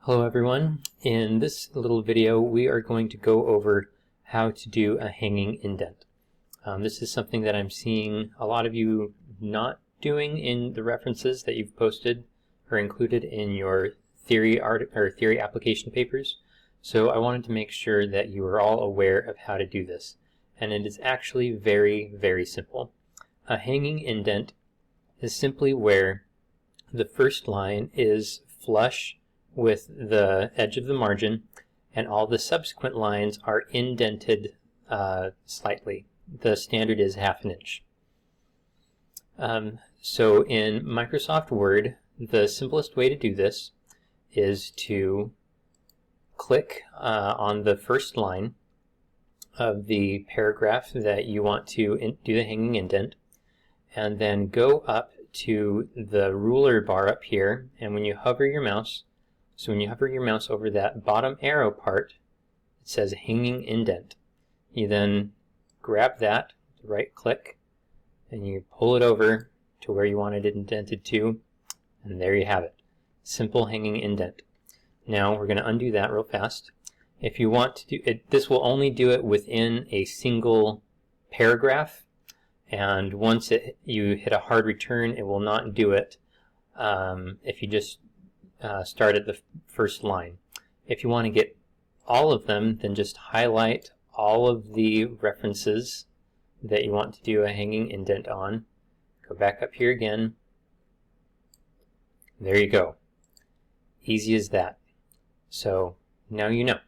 Hello everyone. In this little video we are going to go over how to do a hanging indent. This is something that I'm seeing a lot of you not doing in the references that you've posted or included in your theory application papers. So I wanted to make sure that you are all aware of how to do this. And it is actually very, very simple. A hanging indent is simply where the first line is flush with the edge of the margin, and all the subsequent lines are indented slightly. The standard is ½ inch. So in Microsoft Word, the simplest way to do this is to click on the first line of the paragraph that you want to do the hanging indent, and then go up to the ruler bar up here, and when you hover your mouse, over that bottom arrow part, it says hanging indent. You then grab that, right click, and you pull it over to where you want it indented to, and there you have it. Simple hanging indent. Now we're going to undo that real fast. If you want to do it, this will only do it within a single paragraph, and once you hit a hard return, it will not do it if you just start at the first line. If you want to get all of them, then just highlight all of the references that you want to do a hanging indent on. Go back up here again. There you go. Easy as that. So now you know.